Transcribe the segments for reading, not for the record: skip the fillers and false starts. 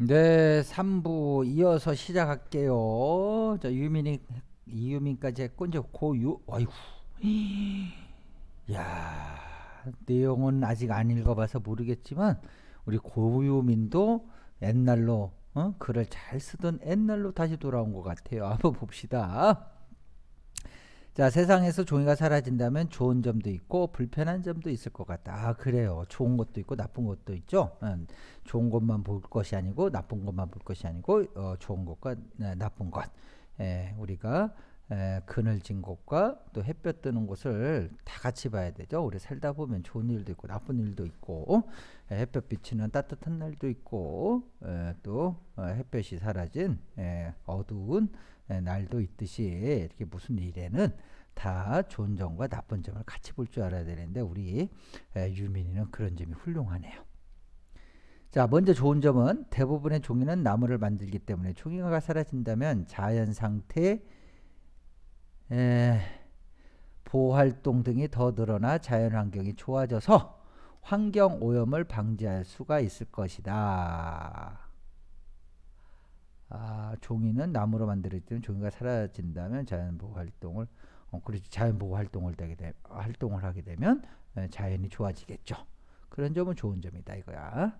네, 3부 이어서 시작할게요. 자, 이유민까지 했고, 이제 아이고. 야, 내용은 아직 안 읽어봐서 모르겠지만, 우리 고유민도 옛날로, 글을 잘 쓰던 옛날로 다시 돌아온 것 같아요. 한번 봅시다. 자, 세상에서 종이가 사라진다면 좋은 점도 있고 불편한 점도 있을 것 같다. 아, 그래요. 좋은 것도 있고 나쁜 것도 있죠. 좋은 것만 볼 것이 아니고 나쁜 것만 볼 것이 아니고 좋은 것과 나쁜 것. 우리가 그늘진 곳과 또 햇볕 뜨는 곳을 다 같이 봐야 되죠. 우리 살다 보면 좋은 일도 있고 나쁜 일도 있고 햇볕 비치는 따뜻한 날도 있고 또 햇볕이 사라진 어두운 날도 있듯이 이렇게 무슨 일에는 다 좋은 점과 나쁜 점을 같이 볼 줄 알아야 되는데 우리 유민이는 그런 점이 훌륭하네요. 자, 먼저 좋은 점은 대부분의 종이는 나무를 만들기 때문에 종이가 사라진다면 자연 상태 보호활동 등이 더 늘어나 자연환경이 좋아져서 환경 오염을 방지할 수가 있을 것이다. 종이는 나무로 만들어졌기 때문에 종이가 사라진다면 활동을 하게 되면 자연이 좋아지겠죠. 그런 점은 좋은 점이다 이거야.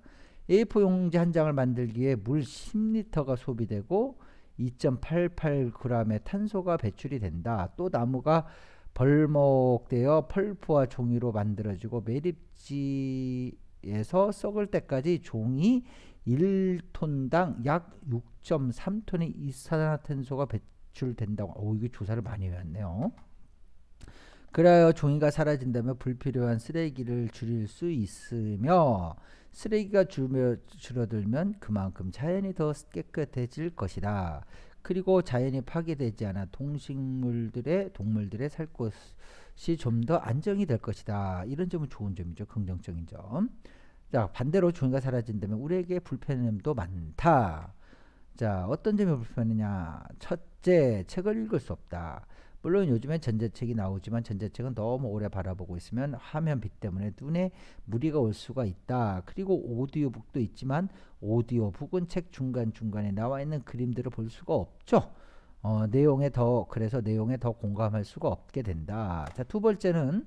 A4 용지 한 장을 만들기 위해 물 10리터가 소비되고 2.88g의 탄소가 배출이 된다. 또 나무가 벌목되어 펄프와 종이로 만들어지고 매립지에서 썩을 때까지 종이 1톤당 약 6.3톤의 이산화탄소가 배출된다고. 이게 조사를 많이 해왔네요. 그래야 종이가 사라진다면 불필요한 쓰레기를 줄일 수 있으며 쓰레기가 줄어들면 그만큼 자연이 더 깨끗해질 것이다. 그리고 자연이 파괴되지 않아 동물들의 살 곳이 좀 더 안정이 될 것이다. 이런 점은 좋은 점이죠. 긍정적인 점. 자, 반대로 종이가 사라진다면 우리에게 불편함도 많다. 자, 어떤 점이 불편하냐? 첫째, 책을 읽을 수 없다. 물론 요즘엔 전자책이 나오지만 전자책은 너무 오래 바라보고 있으면 화면빛 때문에 눈에 무리가 올 수가 있다. 그리고 오디오북도 있지만 오디오북은 책 중간중간에 나와 있는 그림들을 볼 수가 없죠. 그래서 내용에 더 공감할 수가 없게 된다. 자, 두 번째는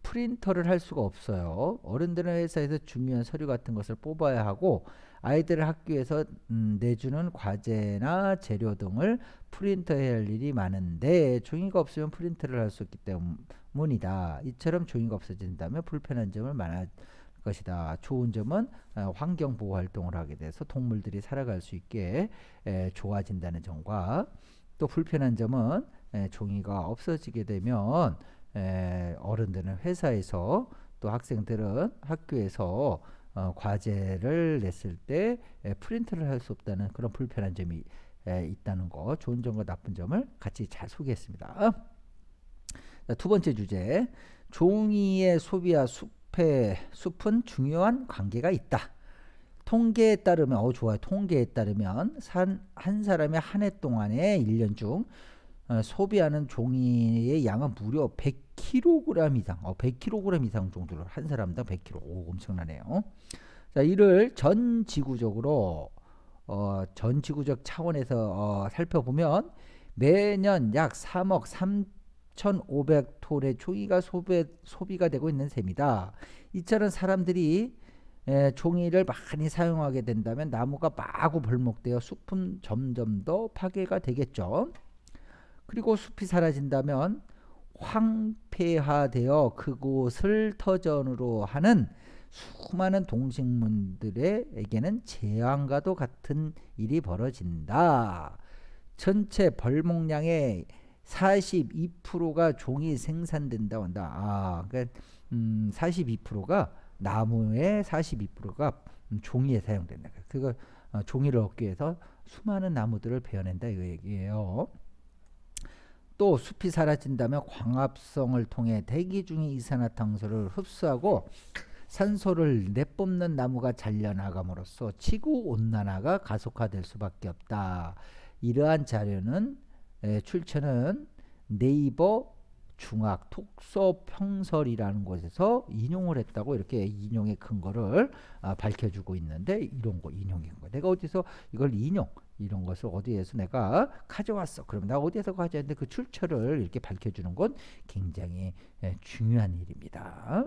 프린터를 할 수가 없어요. 어른들은 회사에서 중요한 서류 같은 것을 뽑아야 하고 아이들을 학교에서 내주는 과제나 재료 등을 프린터해야 할 일이 많은데 종이가 없으면 프린터를 할 수 없기 때문이다. 이처럼 종이가 없어진다면 불편한 점을 많을 것이다. 좋은 점은 환경 보호 활동을 하게 돼서 동물들이 살아갈 수 있게 좋아진다는 점과 또 불편한 점은 종이가 없어지게 되면 어른들은 회사에서 또 학생들은 학교에서 과제를 냈을 때 프린트를 할 수 없다는 그런 불편한 점이 있다는 거. 좋은 점과 나쁜 점을 같이 잘 소개했습니다. 자, 두 번째 주제, 종이의 소비와 숲은 중요한 관계가 있다. 통계에 따르면 좋아요. 통계에 따르면 한 사람의 한 해 동안의 1년 중 소비하는 종이의 양은 무려 100kg 이상, 100kg 이상 정도를 한 사람당 100kg. 엄청나네요. 자, 이를 전 지구적 차원에서 살펴보면 매년 약 3억 3,500톤의 종이가 소비가 되고 있는 셈이다. 이처럼 사람들이 종이를 많이 사용하게 된다면 나무가 마구 벌목되어 숲은 점점 더 파괴가 되겠죠. 그리고 숲이 사라진다면 황폐화되어 그곳을 터전으로 하는 수많은 동식물들에게는 재앙과도 같은 일이 벌어진다. 전체 벌목량의 42%가 종이 생산된다고 한다. 그러니까 42%가 나무의 42%가 종이에 사용된다. 그거 종이를 얻기 위해서 수많은 나무들을 베어낸다 이 얘기예요. 또 숲이 사라진다면 광합성을 통해 대기 중의 이산화탄소를 흡수하고 산소를 내뿜는 나무가 잘려나감으로써 지구온난화가 가속화될 수밖에 없다. 이러한 자료는 출처는 네이버 중학 톡소평설이라는 곳에서 인용을 했다고 이렇게 인용의 근거를 밝혀주고 있는데 이런 거 인용인 거예요. 거야. 내가 어디서 이걸 인용 이런 것을 어디에서 내가 가져왔어. 그러면 나 어디에서 가져왔는데 그 출처를 이렇게 밝혀주는 건 굉장히 중요한 일입니다.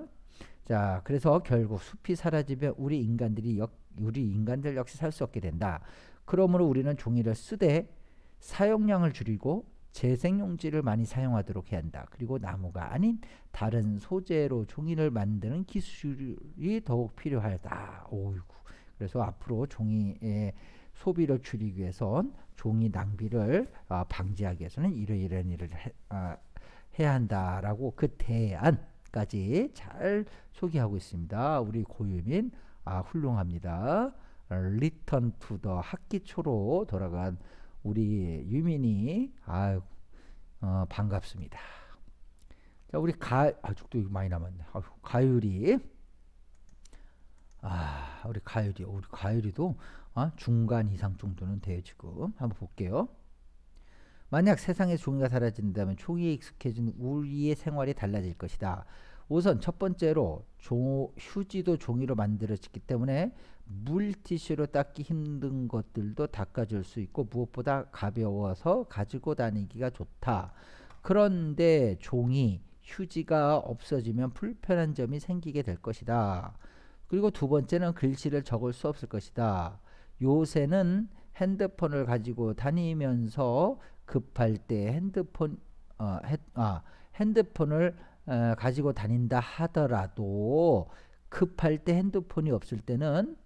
자, 그래서 결국 숲이 사라지면 우리 인간들 역시 살 수 없게 된다. 그러므로 우리는 종이를 쓰되 사용량을 줄이고 재생용지를 많이 사용하도록 해야 한다. 그리고 나무가 아닌 다른 소재로 종이를 만드는 기술이 더욱 필요하다. 오이구. 그래서 앞으로 종이의 소비를 줄이기 위해선 종이 낭비를 방지하기 위해서는 이러이러한 일을 해야 한다라고 그 대안까지 잘 소개하고 있습니다. 우리 고유민 훌륭합니다. 리턴 투 더 학기 초로 돌아간 우리 유민이 반갑습니다. 자, 우리 아직도 많이 남았네. 가율이 우리 가율이도 중간 이상 정도는 돼요. 지금 한번 볼게요. 만약 세상에서 종이가 사라진다면 종이에 익숙해진 우리의 생활이 달라질 것이다. 우선 첫 번째로 휴지도 종이로 만들어졌기 때문에 물티슈로 닦기 힘든 것들도 닦아줄 수 있고 무엇보다 가벼워서 가지고 다니기가 좋다. 그런데 휴지가 없어지면 불편한 점이 생기게 될 것이다. 그리고 두 번째는 글씨를 적을 수 없을 것이다. 요새는 핸드폰을 가지고 다니면서 급할 때 핸드폰을 가지고 다닌다 하더라도 급할 때 핸드폰이 없을 때는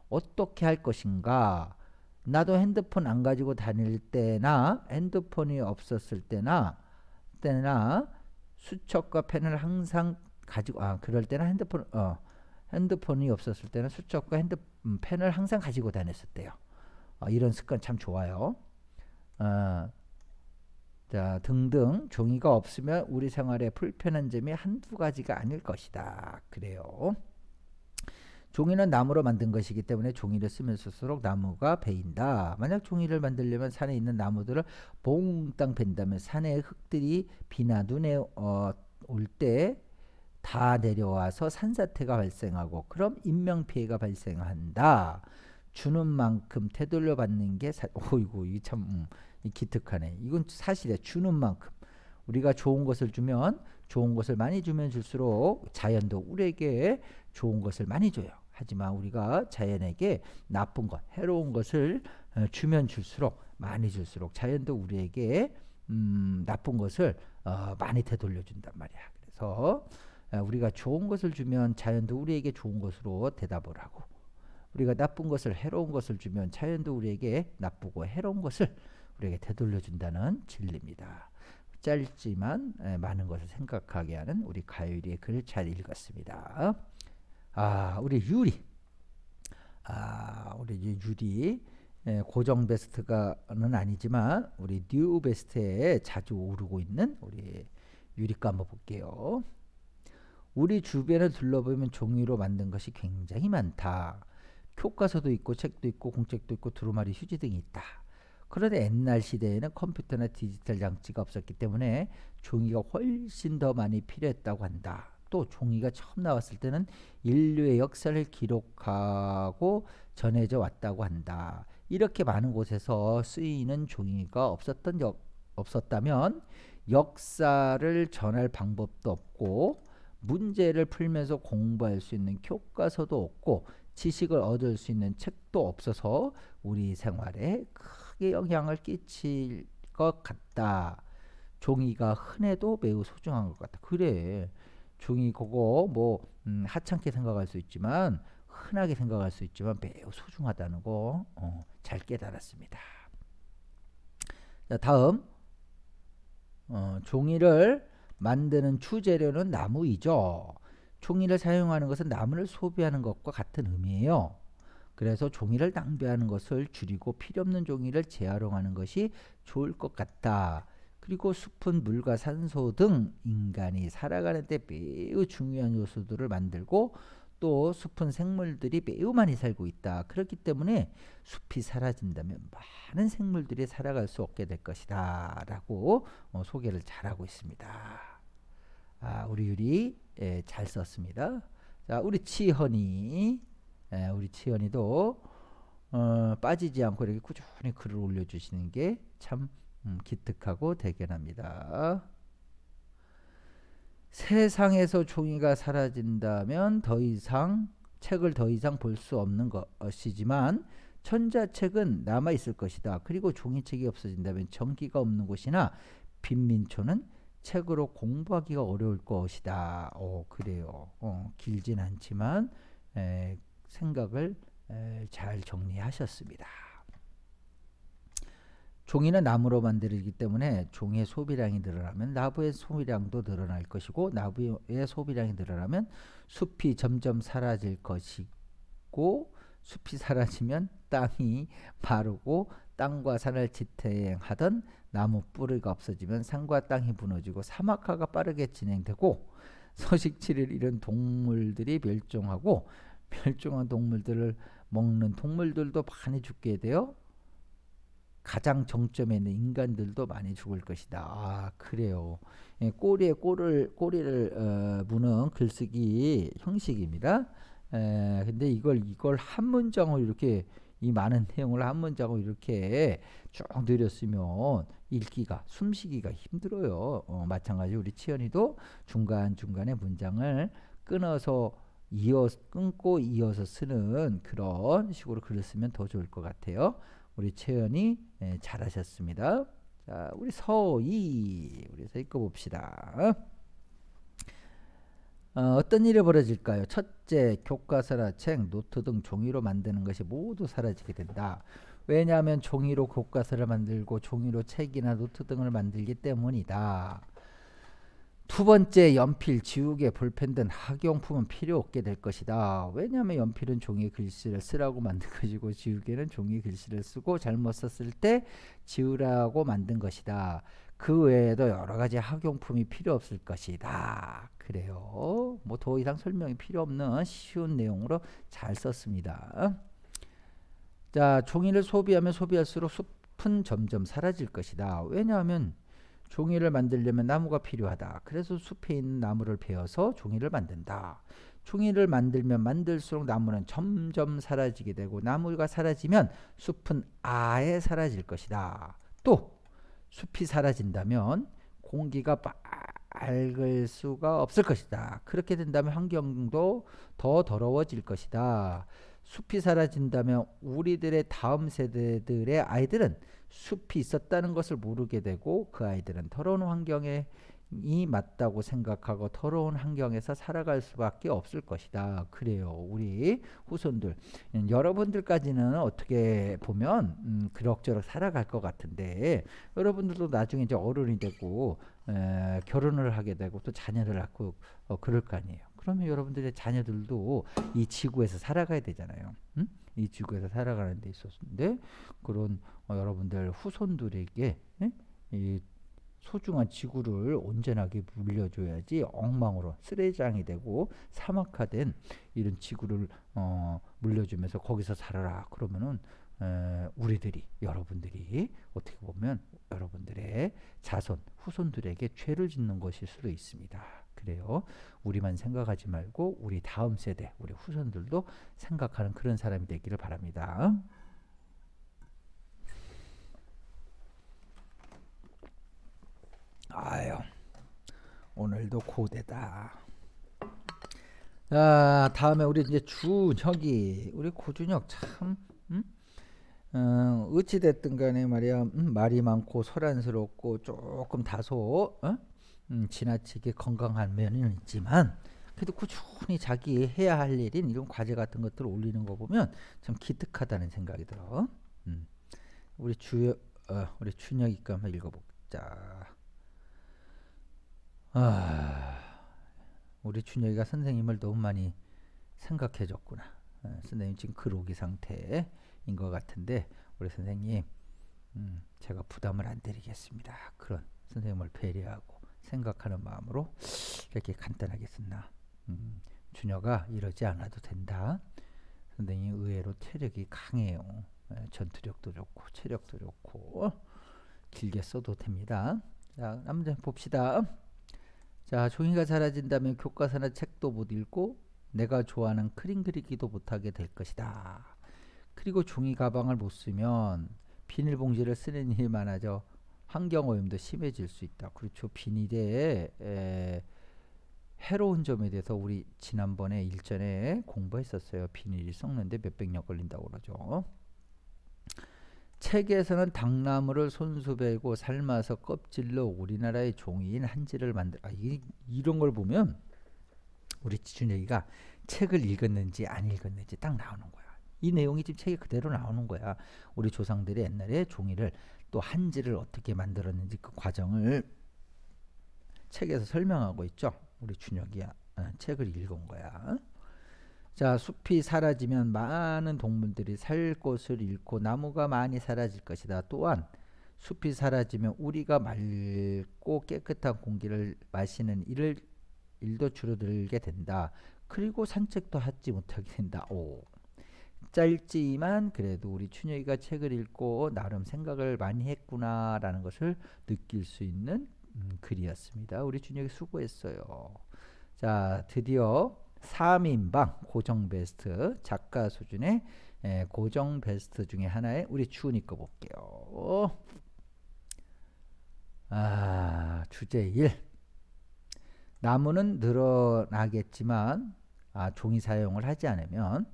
어떻게 할 것인가? 나도 핸드폰 안 가지고 다닐 때나 핸드폰이 없었을 때나 수첩과 펜을 항상 가지고 그럴 때는 핸드폰이 없었을 때는 수첩과 펜을 항상 가지고 다녔을 때요. 이런 습관 참 좋아요. 자, 등등 종이가 없으면 우리 생활에 불편한 점이 한두 가지가 아닐 것이다. 그래요. 종이는 나무로 만든 것이기 때문에 종이를 쓰면 쓸수록 나무가 베인다. 만약 종이를 만들려면 산에 있는 나무들을 몽땅 벤다면 산의 흙들이 비나 눈에 올 때 다 내려와서 산사태가 발생하고 그럼 인명피해가 발생한다. 주는 만큼 되돌려 받는 게 어이구 이게 참 기특하네. 이건 사실이야. 주는 만큼 우리가 좋은 것을 주면 좋은 것을 많이 주면 줄수록 자연도 우리에게 좋은 것을 많이 줘요. 하지만 우리가 자연에게 나쁜 것, 해로운 것을 주면 줄수록 많이 줄수록 자연도 우리에게 나쁜 것을 많이 되돌려 준단 말이야. 그래서 우리가 좋은 것을 주면 자연도 우리에게 좋은 것으로 대답을 하고 우리가 나쁜 것을 해로운 것을 주면 자연도 우리에게 나쁘고 해로운 것을 우리에게 되돌려 준다는 진리입니다. 짧지만 많은 것을 생각하게 하는 우리 가율이의 글을 잘 읽었습니다. 우리 유리 고정 베스트가는 아니지만 우리 뉴 베스트에 자주 오르고 있는 우리 유리가 한번 볼게요. 우리 주변을 둘러보면 종이로 만든 것이 굉장히 많다. 교과서도 있고 책도 있고 공책도 있고 두루마리 휴지 등이 있다. 그런데 옛날 시대에는 컴퓨터나 디지털 장치가 없었기 때문에 종이가 훨씬 더 많이 필요했다고 한다. 또 종이가 처음 나왔을 때는 인류의 역사를 기록하고 전해져 왔다고 한다. 이렇게 많은 곳에서 쓰이는 종이가 없었다면 역사를 전할 방법도 없고 문제를 풀면서 공부할 수 있는 교과서도 없고 지식을 얻을 수 있는 책도 없어서 우리 생활에 크게 영향을 끼칠 것 같다. 종이가 흔해도 매우 소중한 것 같다. 그래. 종이 그거 하찮게 생각할 수 있지만 흔하게 생각할 수 있지만 매우 소중하다는 거 잘 깨달았습니다. 자, 다음 종이를 만드는 주재료는 나무이죠. 종이를 사용하는 것은 나무를 소비하는 것과 같은 의미예요. 그래서 종이를 낭비하는 것을 줄이고 필요 없는 종이를 재활용하는 것이 좋을 것 같다. 그리고 숲은 물과 산소 등 인간이 살아가는 데 매우 중요한 요소들을 만들고 또 숲은 생물들이 매우 많이 살고 있다. 그렇기 때문에 숲이 사라진다면 많은 생물들이 살아갈 수 없게 될 것이다. 라고 소개를 잘하고 있습니다. 우리 유리 잘 썼습니다. 자, 우리 치현이도 빠지지 않고 이렇게 꾸준히 글을 올려주시는 게 참 기특하고 대견합니다. 세상에서 종이가 사라진다면 책을 더 이상 볼 수 없는 것이지만 천자책은 남아 있을 것이다. 그리고 종이책이 없어진다면 전기가 없는 곳이나 빈민촌은 책으로 공부하기가 어려울 것이다. 그래요. 길진 않지만 생각을 잘 정리하셨습니다. 종이는 나무로 만들기 때문에 종이의 소비량이 늘어나면 나무의 소비량도 늘어날 것이고, 나무의 소비량이 늘어나면 숲이 점점 사라질 것이고, 숲이 사라지면 땅이 마르고, 땅과 산을 지탱하던 나무 뿌리가 없어지면 산과 땅이 무너지고 사막화가 빠르게 진행되고, 서식지를 잃은 동물들이 멸종하고, 멸종한 동물들을 먹는 동물들도 많이 죽게 되어 가장 정점에 있는 인간들도 많이 죽을 것이다. 그래요. 꼬리에 꼬리를 무는 글쓰기 형식입니다. 근데 이걸 한 문장으로 이렇게 이 많은 내용을 한 문장으로 이렇게 쭉 내렸으면 읽기가 숨쉬기가 힘들어요. 마찬가지 우리 치연이도 중간중간에 문장을 끊고 이어서 쓰는 그런 식으로 글을 쓰면 더 좋을 것 같아요. 우리 채연이 잘하셨습니다. 자, 우리 서희 읽어봅시다. 어떤 일이 벌어질까요? 첫째, 교과서나 책, 노트 등 종이로 만드는 것이 모두 사라지게 된다. 왜냐하면 종이로 교과서를 만들고 종이로 책이나 노트 등을 만들기 때문이다. 두 번째, 연필, 지우개, 볼펜 등 학용품은 필요 없게 될 것이다. 왜냐하면 연필은 종이 글씨를 쓰라고 만든 것이고 지우개는 종이 글씨를 쓰고 잘못 썼을 때 지우라고 만든 것이다. 그 외에도 여러 가지 학용품이 필요 없을 것이다. 그래요. 뭐 더 이상 설명이 필요 없는 쉬운 내용으로 잘 썼습니다. 자, 종이를 소비하면 소비할수록 숲은 점점 사라질 것이다. 왜냐하면 종이를 만들려면 나무가 필요하다. 그래서 숲에 있는 나무를 베어서 종이를 만든다. 종이를 만들면 만들수록 나무는 점점 사라지게 되고 나무가 사라지면 숲은 아예 사라질 것이다. 또 숲이 사라진다면 공기가 맑을 수가 없을 것이다. 그렇게 된다면 환경도 더 더러워질 것이다. 숲이 사라진다면 우리들의 다음 세대들의 아이들은 숲이 있었다는 것을 모르게 되고 그 아이들은 더러운 환경이 맞다고 생각하고 더러운 환경에서 살아갈 수밖에 없을 것이다. 그래요. 우리 후손들, 여러분들까지는 어떻게 보면 그럭저럭 살아갈 것 같은데 여러분들도 나중에 이제 어른이 되고 결혼을 하게 되고 또 자녀를 낳고 그럴 거 아니에요. 그러면 여러분들의 자녀들도 이 지구에서 살아가야 되잖아요. 응? 이 지구에서 살아가는 데 있었는데 그런 여러분들 후손들에게 이 소중한 지구를 온전하게 물려줘야지 엉망으로 쓰레기장이 되고 사막화된 이런 지구를 물려주면서 거기서 살아라 그러면은 여러분들이 어떻게 보면 여러분들의 자손 후손들에게 죄를 짓는 것일 수도 있습니다. 그래요. 우리만 생각하지 말고 우리 다음 세대 우리 후손들도 생각하는 그런 사람이 되기를 바랍니다. 아유, 오늘도 고대다. 자, 다음에 우리 이제 준혁이 우리 고준혁 참 어찌 됐든 간에 말이야 말이 많고 소란스럽고 조금 다소 지나치게 건강한 면은 있지만 그래도 꾸준히 자기 해야 할 일인 이런 과제 같은 것들을 올리는 거 보면 참 기특하다는 생각이 들어. 우리 준혁이 거 한번 읽어보자. 우리 준혁이가 선생님을 너무 많이 생각해줬구나. 선생님 지금 그로기 상태인 것 같은데 우리 선생님 제가 부담을 안 드리겠습니다. 그런 선생님을 배려하고 생각하는 마음으로 이렇게 간단하게 쓴다. 준혁아 이러지 않아도 된다. 선생님 의외로 체력이 강해요. 전투력도 좋고 체력도 좋고 길게 써도 됩니다. 자, 한번 봅시다. 자, 종이가 사라진다면 교과서나 책도 못 읽고 내가 좋아하는 그림 그리기도 못하게 될 것이다. 그리고 종이 가방을 못 쓰면 비닐봉지를 쓰는 일이 많아져 환경오염도 심해질 수 있다. 그렇죠. 비닐의 해로운 점에 대해서 우리 지난번에 일전에 공부했었어요. 비닐이 썩는데 몇백 년 걸린다고 그러죠. 책에서는 당나무를 손수 베고 삶아서 껍질로 우리나라의 종이인 한지를 만들. 이런 걸 보면 우리 준혁이가 책을 읽었는지 안 읽었는지 딱 나오는 거야. 이 내용이 지금 책에 그대로 나오는 거야. 우리 조상들이 옛날에 종이를 또 한지를 어떻게 만들었는지 그 과정을 책에서 설명하고 있죠. 우리 준혁이야. 책을 읽은 거야. 자, 숲이 사라지면 많은 동물들이 살 곳을 잃고 나무가 많이 사라질 것이다. 또한 숲이 사라지면 우리가 맑고 깨끗한 공기를 마시는 일도 줄어들게 된다. 그리고 산책도 하지 못하게 된다. 오. 짧지만 그래도 우리 춘혁이가 책을 읽고 나름 생각을 많이 했구나라는 것을 느낄 수 있는 글이었습니다. 우리 춘혁이 수고했어요. 자, 드디어 3인방 고정 베스트 작가 수준의 고정 베스트 중에 하나의 우리 주은이 거 볼게요. 주제 1. 나무는 늘어나겠지만 종이 사용을 하지 않으면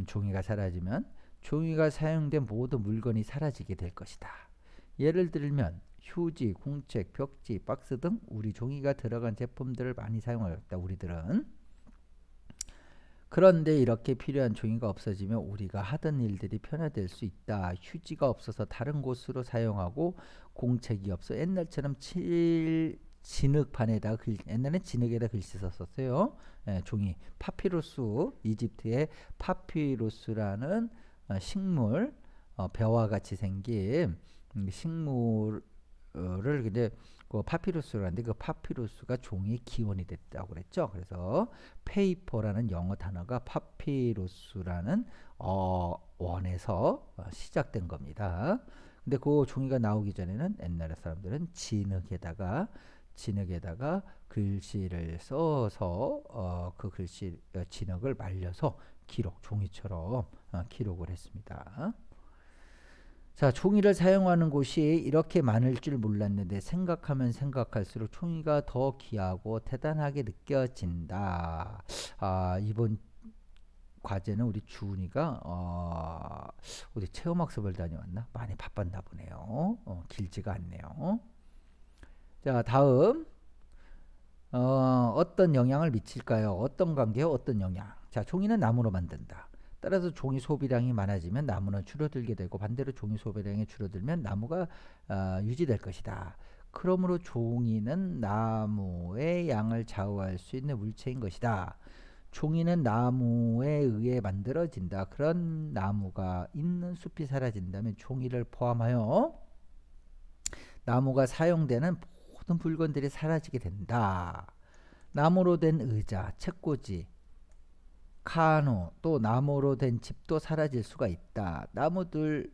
종이가 사라지면 종이가 사용된 모든 물건이 사라지게 될 것이다. 예를 들면 휴지, 공책, 벽지, 박스 등 우리 종이가 들어간 제품들을 많이 사용하겠다. 우리들은. 그런데 이렇게 필요한 종이가 없어지면 우리가 하던 일들이 편화될 수 있다. 휴지가 없어서 다른 곳으로 사용하고 공책이 없어 옛날처럼 진흙판에다 옛날엔 진흙에다 글씨 썼었어요. 종이 파피루스, 이집트의 파피루스라는 식물, 벼와 같이 생긴 식물을 근데 그 파피루스라는데 그 파피루스가 종이의 기원이 됐다고 그랬죠. 그래서 페이퍼라는 영어 단어가 파피루스라는 원에서 시작된 겁니다. 근데 그 종이가 나오기 전에는 옛날 사람들은 진흙에다가 글씨를 써서 그 글씨 진흙을 말려서 종이처럼 기록을 했습니다. 자, 종이를 사용하는 곳이 이렇게 많을 줄 몰랐는데 생각하면 생각할수록 종이가 더 귀하고 대단하게 느껴진다. 이번 과제는 우리 주은이가 어디 체험학습을 다녀왔나? 많이 바빴나 보네요. 길지가 않네요. 자, 다음 어떤 영향을 미칠까요? 어떤 관계요? 어떤 영향? 자, 종이는 나무로 만든다. 따라서 종이 소비량이 많아지면 나무는 줄어들게 되고 반대로 종이 소비량이 줄어들면 나무가 유지될 것이다. 그러므로 종이는 나무의 양을 좌우할 수 있는 물체인 것이다. 종이는 나무에 의해 만들어진다. 그런 나무가 있는 숲이 사라진다면 종이를 포함하여 나무가 사용되는 모든 물건들이 사라지게 된다. 나무로 된 의자, 책꽂이, 카누, 또 나무로 된 집도 사라질 수가 있다. 나무들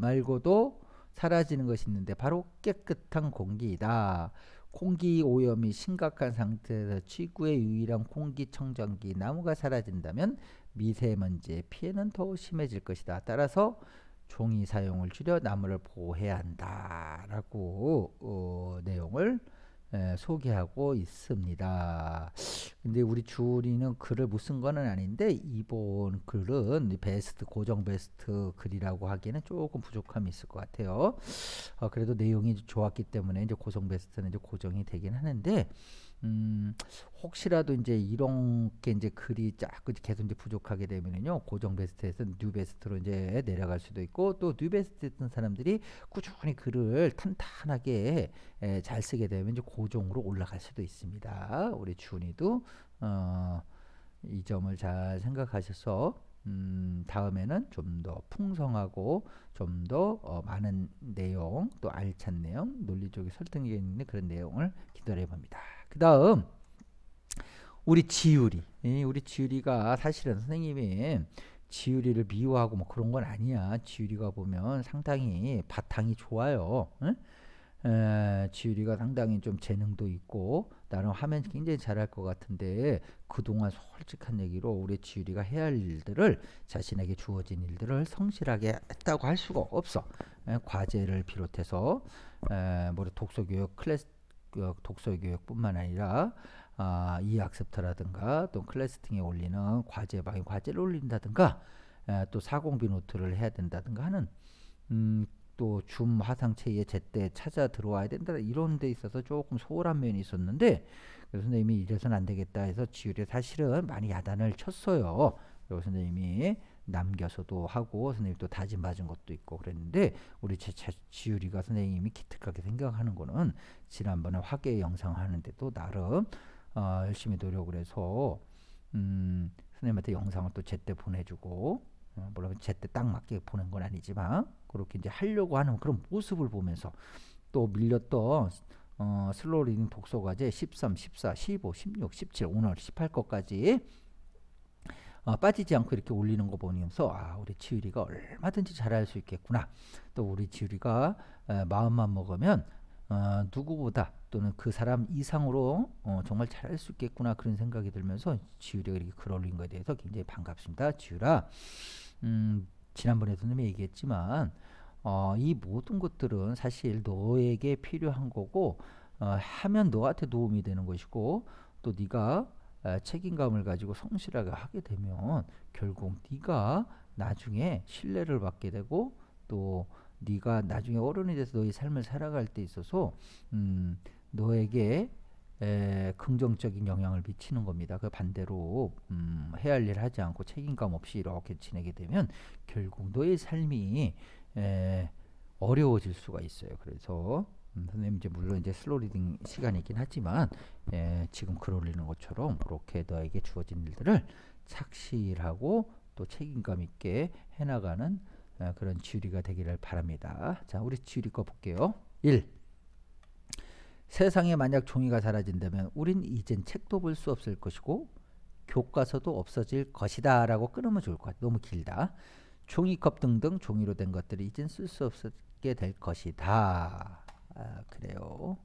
말고도 사라지는 것이 있는데 바로 깨끗한 공기이다. 공기 오염이 심각한 상태에서 지구의 유일한 공기청정기 나무가 사라진다면 미세먼지의 피해는 더 심해질 것이다. 따라서 종이 사용을 줄여 나무를 보호해야 한다라고 내용을 소개하고 있습니다. 근데 우리 주은이는 글을 못 쓴 거는 아닌데 이번 글은 베스트 고정 베스트 글이라고 하기에는 조금 부족함이 있을 것 같아요. 그래도 내용이 좋았기 때문에 이제 고정 베스트는 이제 고정이 되긴 하는데 혹시라도 이제 이런 게 이제 글이 자꾸 계속 이제 부족하게 되면은요 고정 베스트에서 뉴 베스트로 이제 내려갈 수도 있고 또 뉴 베스트 했던 사람들이 꾸준히 글을 탄탄하게 잘 쓰게 되면 이제 고정으로 올라갈 수도 있습니다. 우리 준이도 이 점을 잘 생각하셔서 다음에는 좀 더 풍성하고 좀 더 많은 내용 또 알찬 내용 논리적인 설득력 있는 그런 내용을 기다려 봅니다. 그 다음 우리 지율이가 사실은 선생님이 지율이를 미워하고 뭐 그런 건 아니야. 지율이가 보면 상당히 바탕이 좋아요. 응? 지율이가 상당히 좀 재능도 있고 나름 하면 굉장히 잘할 것 같은데 그동안 솔직한 얘기로 우리 지율이가 해야 할 일들을 자신에게 주어진 일들을 성실하게 했다고 할 수가 없어. 과제를 비롯해서 뭐 독서교육 클래스 독서교육뿐만 아니라 이 학습터라든가 또 클래스 등에 올리는 과제를 올린다든가 또 사공비 노트를 해야 된다든가 하는 또 줌 화상체에 제때 찾아 들어와야 된다 이런 데 있어서 조금 소홀한 면이 있었는데 그래서 선생님이 이래서는 안 되겠다 해서 지율이 사실은 많이 야단을 쳤어요. 그리고 선생님이 남겨서도 하고 선생님이 또 다짐 맞은 것도 있고 그랬는데 우리 지율이가 선생님이 기특하게 생각하는 거는 지난번에 화계 영상 하는데도 나름 열심히 노력을 해서 선생님한테 영상을 또 제때 보내주고 물론 제때 딱 맞게 보낸 건 아니지만 그렇게 이제 하려고 하는 그런 모습을 보면서 또 밀렸던 슬로우 리딩 독서과제 13, 14, 15, 16, 17 오늘 18거까지 빠지지 않고 이렇게 올리는 거 보면서 우리 지율이가 얼마든지 잘할 수 있겠구나. 또 우리 지율이가 마음만 먹으면 누구보다 또는 그 사람 이상으로 정말 잘할 수 있겠구나 그런 생각이 들면서 지율이가 이렇게 글 올린 거에 대해서 굉장히 반갑습니다. 지율아, 지난번에도 선생님이 얘기했지만 이 모든 것들은 사실 너에게 필요한 거고 하면 너한테 도움이 되는 것이고 또 네가 책임감을 가지고 성실하게 하게 되면 결국 네가 나중에 신뢰를 받게 되고 또 네가 나중에 어른이 돼서 너의 삶을 살아갈 때 있어서 너에게 긍정적인 영향을 미치는 겁니다. 그 반대로 해야 할 일 하지 않고 책임감 없이 이렇게 지내게 되면 결국 너의 삶이 어려워질 수가 있어요. 그래서 선생님 이제 물론 이제 슬로우 리딩 시간이긴 하지만 지금 글 올리는 것처럼 그렇게 너에게 주어진 일들을 착실하고 또 책임감 있게 해나가는 그런 지율이가 되기를 바랍니다. 자, 우리 지율이 거 볼게요. 1. 세상에 만약 종이가 사라진다면 우린 이젠 책도 볼 수 없을 것이고 교과서도 없어질 것이다 라고 끊으면 좋을 것 같아요. 너무 길다. 종이컵 등등 종이로 된 것들이 이젠 쓸 수 없게 될 것이다. 그래요.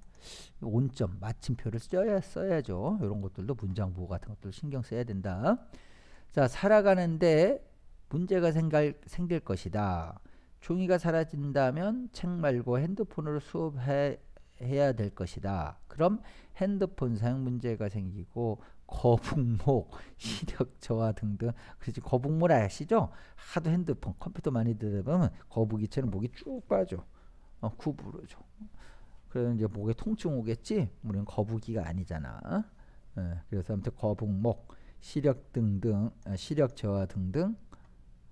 온점 마침표를 써야죠. 이런 것들도 문장 보호 같은 것들 신경 써야 된다. 자, 살아가는데 문제가 생길 것이다. 종이가 사라진다면 책 말고 핸드폰으로 수업해야 될 것이다. 그럼 핸드폰 사용 문제가 생기고 거북목, 시력 저하 등등. 그렇지, 거북목 아시죠? 하도 핸드폰, 컴퓨터 많이 들다 보면 거북이처럼 목이 쭉 빠져. 구부러져. 그래서 이제 목에 통증 오겠지? 우리는 거북이가 아니잖아. 그래서 아무튼 거북목, 시력 등등, 시력 저하 등등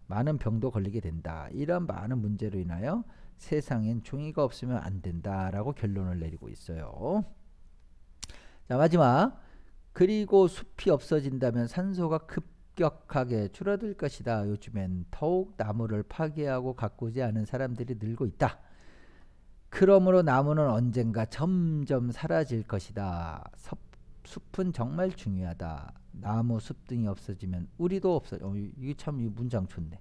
많은 병도 걸리게 된다. 이런 많은 문제로 인하여 세상엔 종이가 없으면 안 된다라고 결론을 내리고 있어요. 자, 마지막. 그리고 숲이 없어진다면 산소가 급격하게 줄어들 것이다. 요즘엔 더욱 나무를 파괴하고 가꾸지 않은 사람들이 늘고 있다. 그러므로 나무는 언젠가 점점 사라질 것이다. 숲은 정말 중요하다. 나무, 숲 등이 없어지면 우리도 이게 참 이 문장 좋네.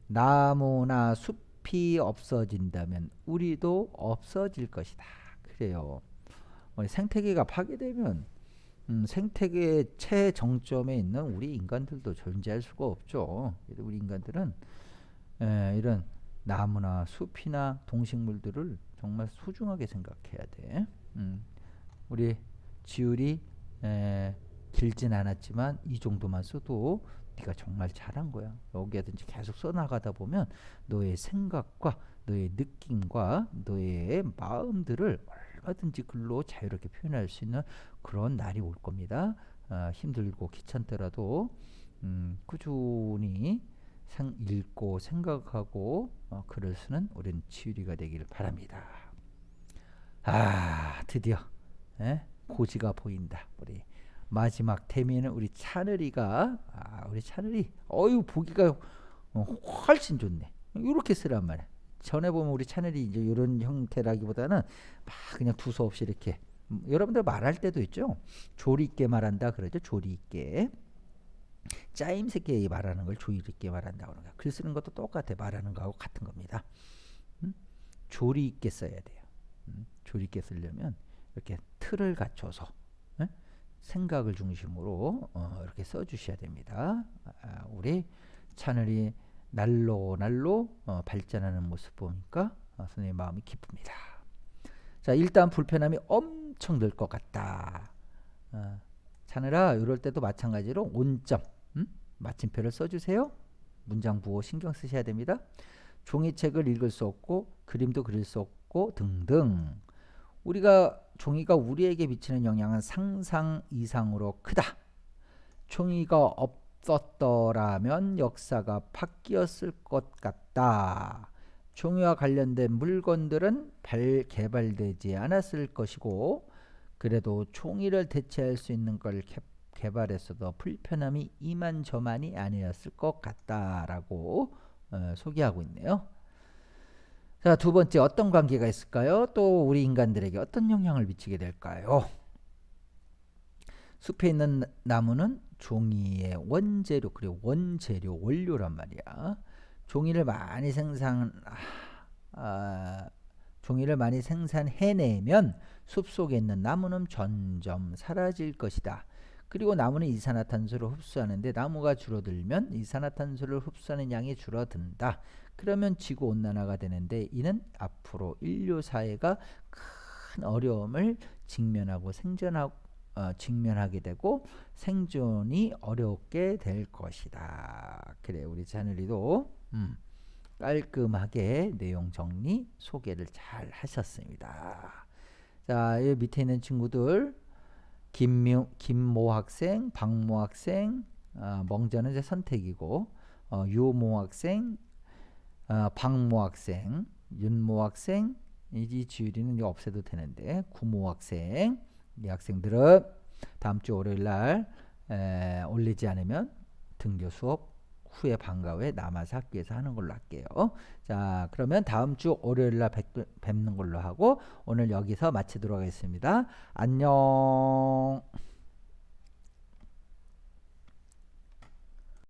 나무나 숲이 없어진다면 우리도 없어질 것이다. 그래요. 생태계가 파괴되면 생태계의 최정점에 있는 우리 인간들도 존재할 수가 없죠. 우리 인간들은 이런 나무나 숲이나 동식물들을 정말 소중하게 생각해야 돼. 우리 지율이 길진 않았지만 이 정도만 써도 네가 정말 잘한 거야. 여기에든지 계속 써나가다 보면 너의 생각과 너의 느낌과 너의 마음들을 얼마든지 글로 자유롭게 표현할 수 있는 그런 날이 올 겁니다. 힘들고 귀찮더라도 꾸준히 읽고 생각하고 글을 쓰는 우린 지율이가 되기를 바랍니다. 드디어 고지가 보인다. 우리 마지막 대미는 우리 차늘이가 우리 차늘이 보기가 훨씬 좋네. 이렇게 쓰란 말이야. 전에 보면 우리 차늘이 이제 이런 형태라기보다는 막 그냥 두서없이 이렇게 여러분들 말할 때도 있죠. 조리 있게 말한다 그러죠. 조리 있게. 짜임새 있게 말하는 걸 조리 있게 말한다고 하는 거야. 글 쓰는 것도 똑같아. 말하는 거하고 같은 겁니다. 조리 있게 써야 돼요. 조리 있게 쓰려면 이렇게 틀을 갖춰서 생각을 중심으로 이렇게 써주셔야 됩니다. 우리 차늘이 날로 발전하는 모습 보니까 선생님 마음이 기쁩니다. 자, 일단 불편함이 엄청 늘 것 같다. 차늘아, 이럴 때도 마찬가지로 온점, 마침표를 써주세요. 문장 부호 신경 쓰셔야 됩니다. 종이책을 읽을 수 없고 그림도 그릴 수 없고 등등. 종이가 우리에게 미치는 영향은 상상 이상으로 크다. 종이가 없었더라면 역사가 바뀌었을 것 같다. 종이와 관련된 물건들은 개발되지 않았을 것이고 그래도 종이를 대체할 수 있는 걸 개발했어도 불편함이 이만저만이 아니었을 것 같다라고 소개하고 있네요. 자, 두 번째, 어떤 관계가 있을까요? 또 우리 인간들에게 어떤 영향을 미치게 될까요? 숲에 있는 나무는 종이의 원재료, 그리고 원료란 말이야. 종이를 많이 생산해내면 숲속에 있는 나무는 점점 사라질 것이다. 그리고 나무는 이산화탄소를 흡수하는데 나무가 줄어들면 이산화탄소를 흡수하는 양이 줄어든다. 그러면 지구온난화가 되는데 이는 앞으로 인류 사회가 큰 어려움을 직면하게 되고 생존이 어렵게 될 것이다. 그래, 우리 자누리도 깔끔하게 내용 정리 소개를 잘 하셨습니다. 자, 여기 밑에 있는 친구들 김모 학생, 박모 학생, 멍자는 이제 선택이고 유모 학생, 박모 학생, 윤모 학생, 이 지율이는 이거 없애도 되는데 구모 학생, 이 학생들은 다음 주 월요일 날 올리지 않으면 등교 수업 후에 방과 후에 남아서 학교에서 하는 걸로 할게요. 자, 그러면 다음 주 월요일 날 뵙는 걸로 하고 오늘 여기서 마치도록 하겠습니다. 안녕.